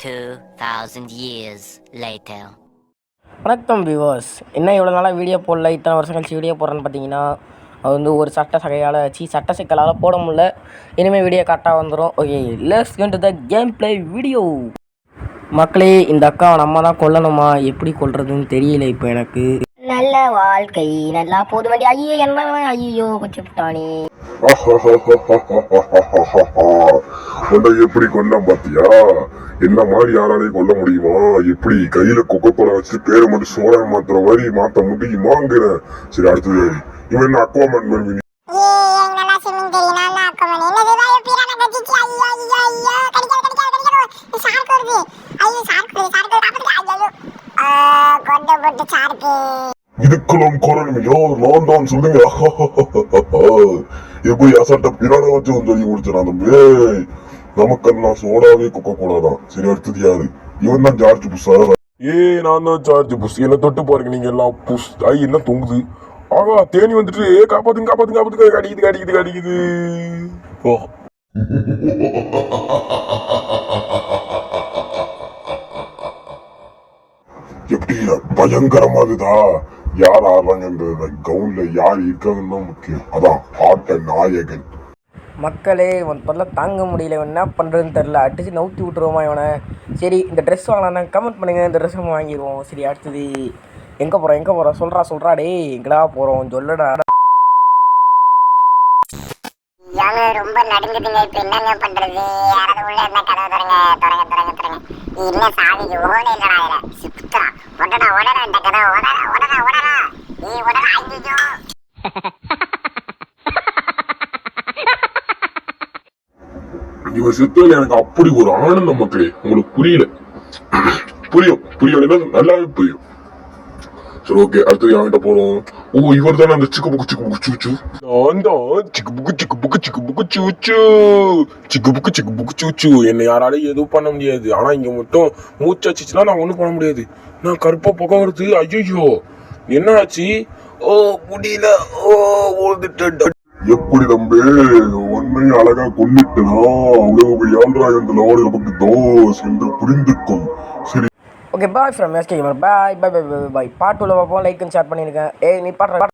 2,000 years later. வணக்கம் viewers. என்ன இவ்வளோ நாளாக வீடியோ போடல, இத்தனை வருஷம் கழிச்சு வீடியோ போடுறேன்னு பார்த்தீங்கன்னா, அது வந்து ஒரு சட்ட சிக்கலால் போட முடியல. இனிமேல் வீடியோ கரெக்டாக வந்துடும். Okay, let's go to the game play video. மக்களே, இந்த அக்காவை நம்ம தான் கொல்லணுமா? எப்படி கொல்றதுன்னு தெரியல இப்போ எனக்கு. நல்ல வாழ்க்கை நல்லா போது வண்டி. ஐயோ என்ன, ஐயோ கொஞ்சம் விட்டானே. உன்னை எப்படி கொல்ல பாத்தியா? என்ன மாதிரி யாராலையும் கொல்ல முடியுமா? எப்படி கையில கொக்கோலா வச்சு பேரை மட்டும் சோழ மாத்துற மாதிரி மாத்த முடியுமாங்கிற. சரி, அடுத்தது இவன் என்ன அக்வாமன் பண்ணுவீங்க? இதுக்கெல்லாம் காரணம் யார்? நான் தான். சொல்லுங்க. எப்படி அசட்ட பிரான வச்சு சொல்லி முடிச்சான் அந்த மே. நமக்கெல்லாம் சோடாவே கொக்கோ கோலா தான். சரி, அடுத்தது யாரு? இவன் தான் ஜார்ஜ் புஷ். நான் தான் ஜார்ஜ் புஷ். என்ன தொட்டு பாருங்க நீங்க எல்லாம். புஷ் ஐ என்ன தொங்குது. ஆகா, தேனி வந்துட்டு காப்பாத்துங்க காப்பாத்துங்க காப்பாத்துங்க. கடிக்குது கடிக்குது கடிக்குது. ஓ, எப்படி பயங்கரமாகுதா? யார் ஆடுறாங்கன்ற கவுன்ல யார் இருக்காங்கன்னு தான் முக்கியம். அதான் ஆட்ட நாயகன். மக்களே, இவன் பதில் தாங்க முடியல. இவன் என்ன பண்ணுறதுன்னு தெரில. அடிச்சு நவுத்தி விட்டுருவோமா இவனை? சரி, இந்த ட்ரெஸ் வாங்கலாம் கமெண்ட் பண்ணுங்கள். இந்த ட்ரெஸ் வாங்கிடுவோம். சரி, அடுத்தது எங்கே போகிறோம் சொல்கிறா டே. எங்கடா போகிறோம் சொல்லடா. ரொம்ப நடுங்குதுங்க. இப்ப என்னங்க பண்றது? யாராவது உள்ள என்ன கதவை தொடங்க. இல்ல சாதிக்கு ஓட இல்லடா. சுத்தா உடனே இந்த கதவை உடனே நீ உடனே. ஐயோ, இவர் சித்தல எனக்கு அப்படி ஒரு ஆனந்தம் மக்களே. உங்களுக்கு புரியல? புரியும் நல்லாவே புரியும். சரி, ஓகே, அடுத்தது யார்கிட்ட போறோம்? ஓ, இவர் தானே அந்த சிக்கு புக்கு சூச்சு. நான் தான் சிக்கு புக்கு சூச்சு. என்ன யாராலையும் எதுவும் பண்ண முடியாது. ஆனா இங்க மட்டும் மூச்சாச்சுன்னா நான் ஒண்ணும் பண்ண முடியாது. நான் கருப்பா புகை வருது. ஐயோ, என்ன ஆச்சு? ஓ, முடியல. ஓ, ஓடுட்டு. எப்படி நம்பே உன்னை அழகா கொண்டுட்டனா? அவ்வளவு பெரிய ஆள்றாங்க இந்த நாடு நமக்கு தோஸ் என்று புரிந்துக்கும். சரி, okay, bye from SK gamer. Bye. Part 2ல பார்ப்போம். லைக் அண்ட் ஷேர் பண்ணியிருக்கேன். நீ பாடுற